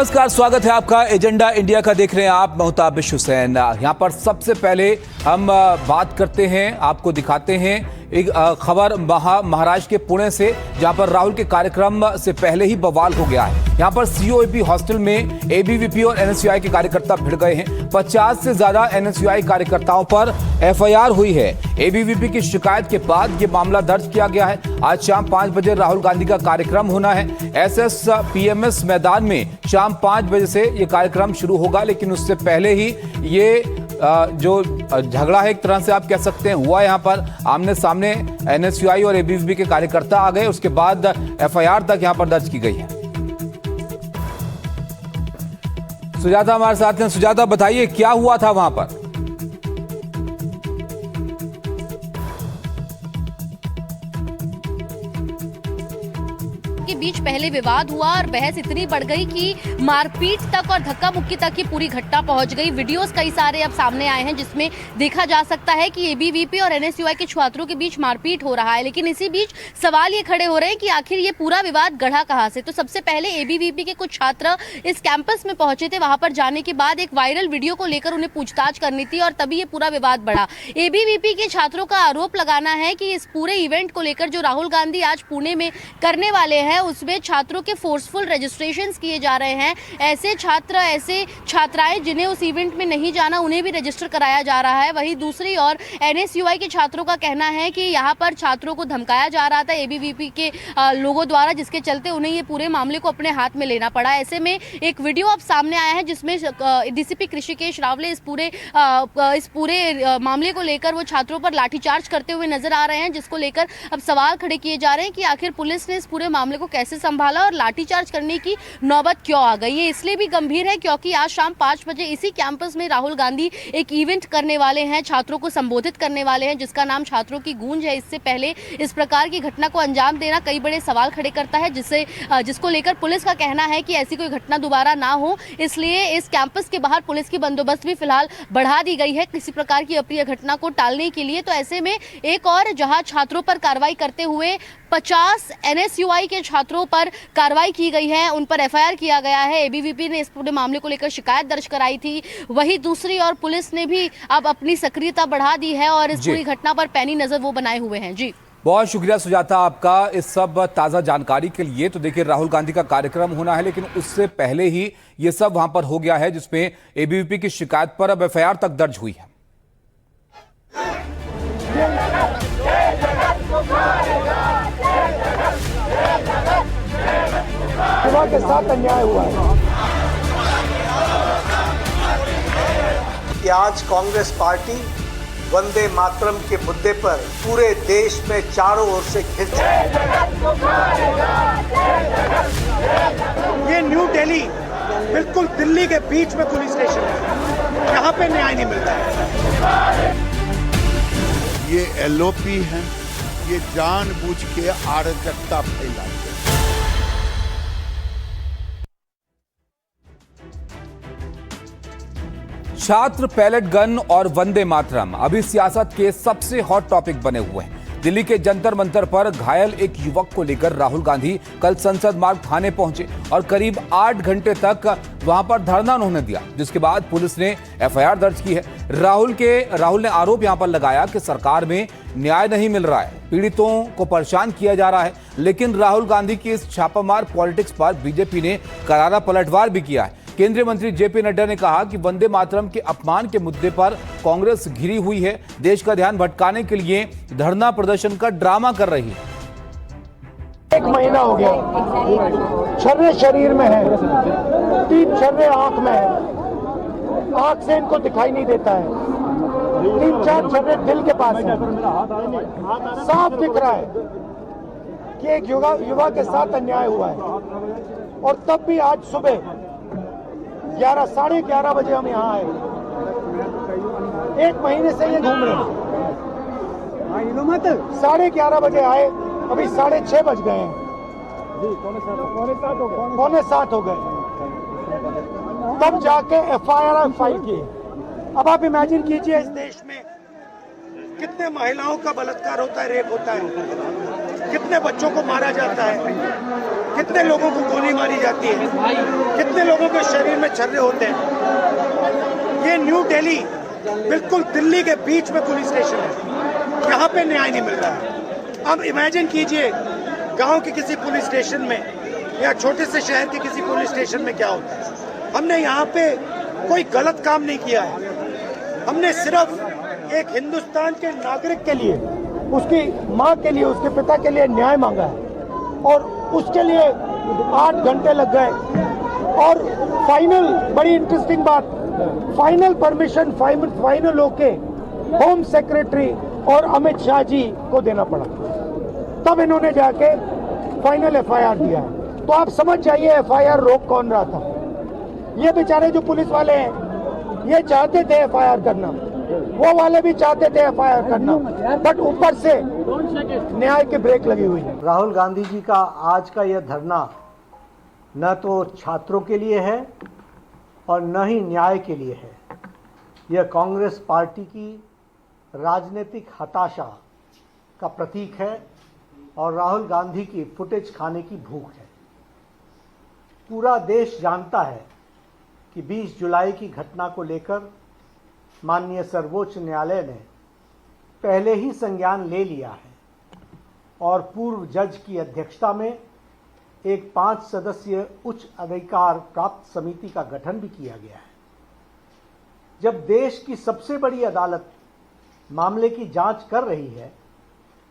नमस्कार, स्वागत है आपका एजेंडा इंडिया का। देख रहे हैं आप, मोहताबिश हुसैन। यहाँ पर सबसे पहले हम बात करते हैं, आपको दिखाते हैं एक खबर महाराष्ट्र के पुणे से, जहां पर राहुल के कार्यक्रम से पहले ही बवाल हो गया है। यहां पर सीओएबी हॉस्टल में एबीवीपी और एनएसयूआई के कार्यकर्ता भिड़ गए हैं। 50 से ज्यादा एनएसयूआई कार्यकर्ताओं पर एफआईआर हुई है। एबीवीपी की शिकायत के बाद ये मामला दर्ज किया गया है। आज शाम 5 बजे राहुल गांधी का कार्यक्रम होना है। एसएसपीएमएस मैदान में शाम 5 बजे से ये कार्यक्रम शुरू होगा, लेकिन उससे पहले ही ये जो झगड़ा है, एक तरह से आप कह सकते हैं, हुआ। यहाँ पर आमने सामने एनएसयूआई और एबीवीपी के कार्यकर्ता आ गए। उसके बाद एफआईआर तक यहाँ पर दर्ज की गई है। सुजाता हमारे साथ हैं। सुजाता, बताइए क्या हुआ था वहां पर? के बीच पहले विवाद हुआ और बहस इतनी बढ़ गई कि मारपीट तक और धक्का मुक्की तक की पूरी घटना पहुंच गई। वीडियोस कई सारे अब सामने आए हैं जिसमें देखा जा सकता है कि एबीवीपी और एनएसयूआई के छात्रों के बीच मारपीट हो रहा है। लेकिन इसी बीच सवाल ये खड़े हो रहे हैं कि आखिर ये पूरा विवाद गढ़ा कहां से। तो सबसे पहले एबीवीपी के कुछ छात्र इस कैंपस में पहुंचे थे। वहां पर जाने के बाद एक वायरल वीडियो को लेकर उन्हें पूछताछ करनी थी और तभी ये पूरा विवाद बढ़ा। एबीवीपी के छात्रों का आरोप लगाना है कि इस पूरे इवेंट को लेकर जो राहुल गांधी आज पुणे में करने वाले हैं, उसमें छात्रों के फोर्सफुल रजिस्ट्रेशंस किए जा रहे हैं। ऐसे छात्र, ऐसे छात्राएं जिन्हें उस इवेंट में नहीं जाना, उन्हें भी रजिस्टर कराया जा रहा है। वहीं दूसरी ओर एनएसयूआई के छात्रों का कहना है कि यहाँ पर छात्रों को धमकाया जा रहा था एबीवीपी के लोगों द्वारा, जिसके चलते उन्हें ये पूरे मामले को अपने हाथ में लेना पड़ा। ऐसे में एक वीडियो अब सामने आया है जिसमें डीसीपी ऋषिकेश रावले इस पूरे मामले को लेकर वो छात्रों पर लाठीचार्ज करते हुए नजर आ रहे हैं, जिसको लेकर अब सवाल खड़े किए जा रहे हैं कि आखिर पुलिस ने इस पूरे मामले को कैसे संभाला और लाठीचार्ज करने की नौबत क्यों आ गई। ये इसलिए भी गंभीर है क्योंकि आज शाम 5 बजे इसी कैंपस में राहुल गांधी एक इवेंट करने वाले हैं, छात्रों को संबोधित करने वाले हैं, जिसका नाम छात्रों की गूंज है। इससे पहले इस प्रकार की घटना को अंजाम देना कई बड़े सवाल खड़े करता है, जिसको लेकर पुलिस का कहना है कि ऐसी कोई घटना दोबारा ना हो, इसलिए इस कैंपस के बाहर पुलिस की बंदोबस्त भी फिलहाल बढ़ा दी गई है किसी प्रकार की अप्रिय घटना को टालने के लिए। तो ऐसे में एक और जहां छात्रों पर कार्रवाई करते हुए 50 एनएसयूआई के छात्रों पर कार्रवाई की गई है, उन पर एफआईआर किया गया है। एबीवीपी ने इस पूरे मामले को लेकर शिकायत दर्ज कराई थी। वहीं दूसरी ओर पुलिस ने भी अब अपनी सक्रियता बढ़ा दी है और इस पूरी घटना पर पैनी नजर वो बनाए हुए हैं। जी, बहुत शुक्रिया सुजाता आपका इस सब ताज़ा जानकारी के लिए। तो देखिए, राहुल गांधी का कार्यक्रम होना है, लेकिन उससे पहले ही ये सब वहां पर हो गया है, जिसमें एबीवीपी की शिकायत पर अब एफआईआर तक दर्ज हुई है। युवा के साथ अन्याय हुआ है कि आज कांग्रेस पार्टी वंदे मातरम के मुद्दे पर पूरे देश में चारों ओर से खिंच ये न्यू दिल्ली बिल्कुल दिल्ली के बीच में पुलिस स्टेशन है, यहाँ पे न्याय नहीं मिलता है। ये एलओपी है, ये जानबूझ के अराजकता फैलाते हैं। छात्र, पैलेट गन और वंदे मातरम अभी सियासत के सबसे हॉट टॉपिक बने हुए हैं। दिल्ली के जंतर मंतर पर घायल एक युवक को लेकर राहुल गांधी कल संसद मार्ग थाने पहुंचे और करीब 8 घंटे तक वहां पर धरना उन्होंने दिया, जिसके बाद पुलिस ने एफआईआर दर्ज की है। राहुल ने आरोप यहां पर लगाया कि सरकार में न्याय नहीं मिल रहा है, पीड़ितों को परेशान किया जा रहा है। लेकिन राहुल गांधी की इस छापामार पॉलिटिक्स पर बीजेपी ने करारा पलटवार भी किया है। केंद्रीय मंत्री जेपी नड्डा ने कहा कि वंदे मातरम के अपमान के मुद्दे पर कांग्रेस घिरी हुई है, देश का ध्यान भटकाने के लिए धरना प्रदर्शन का ड्रामा कर रही है। 1 महीना हो गया, छर्रे शरीर में है, 3 छर्रे आंख में है, आंख से इनको दिखाई नहीं देता है, 3-4 छर्रे दिल के पास है। साफ दिख रहा है कि एक युवा के साथ अन्याय हुआ है। और तब भी आज सुबह 11, 11:30 बजे हम यहाँ आए। 1 महीने से ये घूम रहे हैं। 11:30 बजे आए, अभी 6:30 बज गए हैं, पौने 7 हो गए, तब जाके एफआईआर फाइल की। अब आप इमेजिन कीजिए इस देश में कितने महिलाओं का बलात्कार होता है, रेप होता है। कितने बच्चों को मारा जाता है, कितने लोगों को गोली मारी जाती है, कितने लोगों के शरीर में छर्रे होते हैं। ये न्यू दिल्ली बिल्कुल दिल्ली के बीच में पुलिस स्टेशन है, यहाँ पे न्याय नहीं मिल रहा है। अब इमेजिन कीजिए गांव के किसी पुलिस स्टेशन में या छोटे से शहर के किसी पुलिस स्टेशन में क्या होता है। हमने यहाँ पे कोई गलत काम नहीं किया है, हमने सिर्फ एक हिंदुस्तान के नागरिक के लिए, उसकी माँ के लिए, उसके पिता के लिए न्याय मांगा है और उसके लिए 8 घंटे लग गए। और फाइनल, बड़ी इंटरेस्टिंग बात, फाइनल परमिशन फाइनल होके होम सेक्रेटरी और अमित शाह जी को देना पड़ा, तब इन्होंने जाके फाइनल एफआईआर दिया है। तो आप समझ जाइए एफआईआर रोक कौन रहा था। ये बेचारे जो पुलिस वाले हैं ये चाहते थे एफआईआर करना, वो वाले भी चाहते थे एफआईआर करना, बट ऊपर से न्याय की ब्रेक लगी हुई है। राहुल गांधी जी का आज का यह धरना न तो छात्रों के लिए है और न ही न्याय के लिए है। यह कांग्रेस पार्टी की राजनीतिक हताशा का प्रतीक है और राहुल गांधी की फुटेज खाने की भूख है। पूरा देश जानता है कि 20 जुलाई की घटना को लेकर माननीय सर्वोच्च न्यायालय ने पहले ही संज्ञान ले लिया है और पूर्व जज की अध्यक्षता में एक 5 सदस्यीय उच्च अधिकार प्राप्त समिति का गठन भी किया गया है। जब देश की सबसे बड़ी अदालत मामले की जांच कर रही है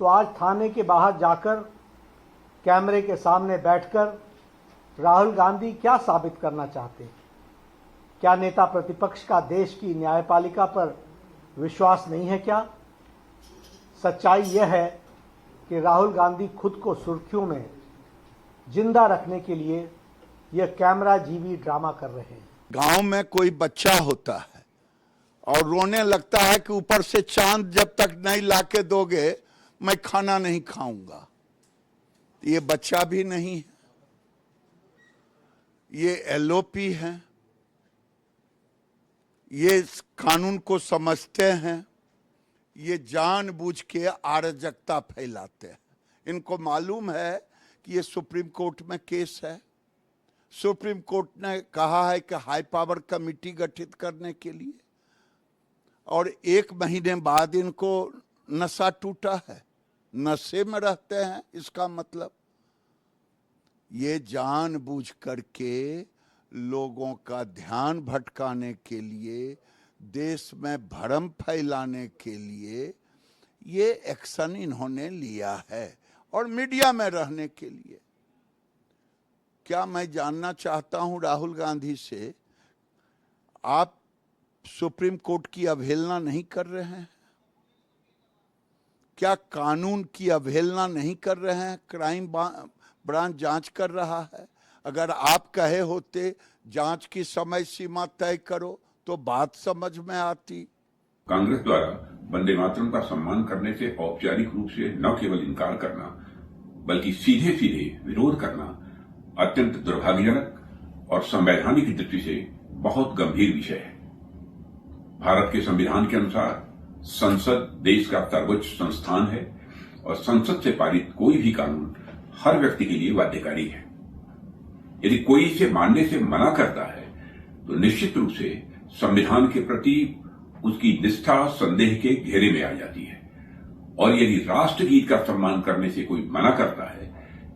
तो आज थाने के बाहर जाकर कैमरे के सामने बैठकर राहुल गांधी क्या साबित करना चाहते हैं? क्या नेता प्रतिपक्ष का देश की न्यायपालिका पर विश्वास नहीं है क्या? सच्चाई यह है कि राहुल गांधी खुद को सुर्खियों में जिंदा रखने के लिए यह कैमरा जीवी ड्रामा कर रहे हैं। गांव में कोई बच्चा होता है और रोने लगता है कि ऊपर से चांद जब तक नहीं लाके दोगे मैं खाना नहीं खाऊंगा। ये बच्चा भी नहीं है, ये एलओपी है, ये इस कानून को समझते हैं, ये जानबूझ के अराजकता फैलाते हैं। इनको मालूम है कि ये सुप्रीम कोर्ट में केस है। सुप्रीम कोर्ट ने कहा है कि हाई पावर कमेटी गठित करने के लिए, और 1 महीने बाद इनको नशा टूटा है, नशे में रहते हैं। इसका मतलब ये जानबूझ करके लोगों का ध्यान भटकाने के लिए, देश में भ्रम फैलाने के लिए ये एक्शन इन्होंने लिया है और मीडिया में रहने के लिए। क्या मैं जानना चाहता हूं राहुल गांधी से, आप सुप्रीम कोर्ट की अवहेलना नहीं कर रहे हैं? क्या कानून की अवहेलना नहीं कर रहे हैं? क्राइम ब्रांच जांच कर रहा है। अगर आप कहे होते जांच की समय सीमा तय करो तो बात समझ में आती। कांग्रेस द्वारा वंदे मातरम का सम्मान करने से औपचारिक रूप से न केवल इनकार करना बल्कि सीधे सीधे विरोध करना अत्यंत दुर्भाग्यजनक और संवैधानिक दृष्टि से बहुत गंभीर विषय है। भारत के संविधान के अनुसार संसद देश का सर्वोच्च संस्थान है और संसद से पारित कोई भी कानून हर व्यक्ति के लिए बाध्यकारी है। यदि कोई इसे मानने से मना करता है तो निश्चित रूप से संविधान के प्रति उसकी निष्ठा संदेह के घेरे में आ जाती है। और यदि राष्ट्रगीत का सम्मान करने से कोई मना करता है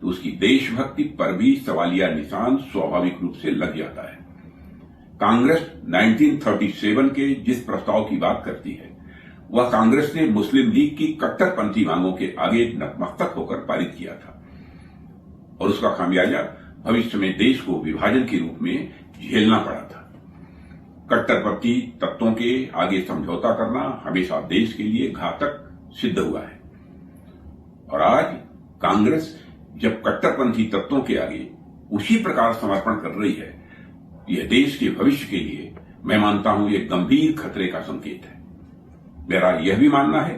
तो उसकी देशभक्ति पर भी सवालिया निशान स्वाभाविक रूप से लग जाता है। कांग्रेस 1937 के जिस प्रस्ताव की बात करती है वह कांग्रेस ने मुस्लिम लीग की कट्टरपंथी मांगों के आगे नतमस्तक होकर पारित किया था और उसका खामियाजा भविष्य में देश को विभाजन के रूप में झेलना पड़ा था। कट्टरपंथी तत्वों के आगे समझौता करना हमेशा देश के लिए घातक सिद्ध हुआ है और आज कांग्रेस जब कट्टरपंथी तत्वों के आगे उसी प्रकार समर्पण कर रही है, यह देश के भविष्य के लिए मैं मानता हूं यह गंभीर खतरे का संकेत है। मेरा यह भी मानना है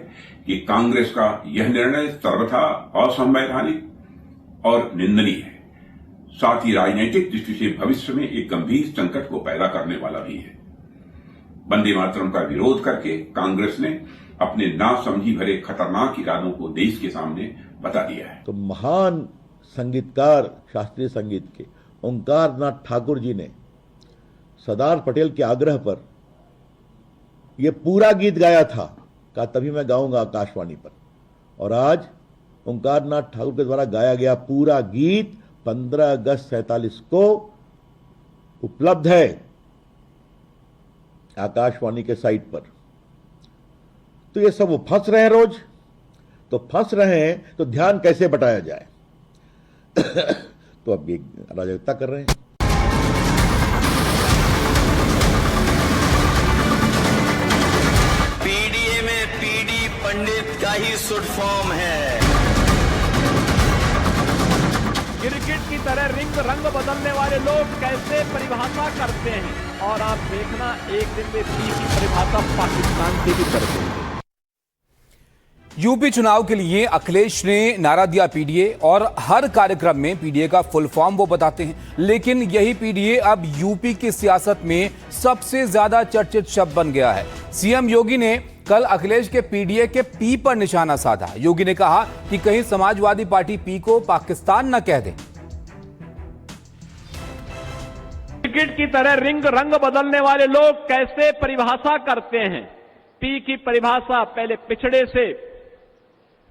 कि कांग्रेस का यह निर्णय सर्वथा असंवैधानिक और निंदनीय है, साथ ही राजनीतिक दृष्टि से भविष्य में एक गंभीर संकट को पैदा करने वाला भी है। वंदे मातरम का विरोध करके कांग्रेस ने अपने नासमझी भरे खतरनाक इरादों को देश के सामने बता दिया है। तो महान संगीतकार शास्त्रीय संगीत के ओंकार नाथ ठाकुर जी ने सरदार पटेल के आग्रह पर यह पूरा गीत गाया था, कहा तभी मैं गाऊंगा आकाशवाणी पर। और आज ओंकार नाथ ठाकुर के द्वारा गाया गया पूरा गीत 15 अगस्त 47 को उपलब्ध है आकाशवाणी के साइट पर। तो ये सब वो फंस रहे हैं रोज, तो फंस रहे हैं तो ध्यान कैसे बटाया जाए तो अब ये अराजकता कर रहे हैं। पीडीए में पीडी पंडित का ही शुड फॉर्म है। क्रिकेट की तरह रंग बदलने वाले लोग कैसे परिभाषा करते हैं, और आप देखना एक दिन में पी की परिभाषा पाकिस्तान से भी करते हैं। यूपी चुनाव के लिए अखिलेश ने नारा दिया पीडीए, और हर कार्यक्रम में पीडीए का फुल फॉर्म वो बताते हैं। लेकिन यही पीडीए अब यूपी की सियासत में सबसे ज्यादा चर्चित शब्द बन गया है। सीएम योगी ने कल अखिलेश के पीडीए के पी पर निशाना साधा। योगी ने कहा कि कहीं समाजवादी पार्टी पी को पाकिस्तान न कह दे। क्रिकेट की तरह रंग बदलने वाले लोग कैसे परिभाषा करते हैं। पी की परिभाषा पहले पिछड़े से,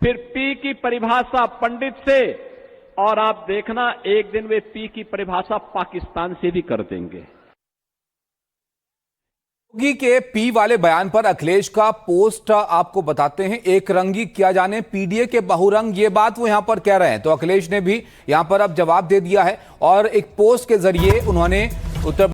फिर पी की परिभाषा पंडित से, और आप देखना एक दिन वे पी की परिभाषा पाकिस्तान से भी कर देंगे। योगी के पी वाले बयान पर अखिलेश का पोस्ट आपको बताते हैं। एक रंगी क्या जाने पीडीए के बहुरंग, ये बात वो यहां पर कह रहे हैं। तो अखिलेश ने भी यहां पर अब जवाब दे दिया है, और एक पोस्ट के जरिए उन्होंने उत्तर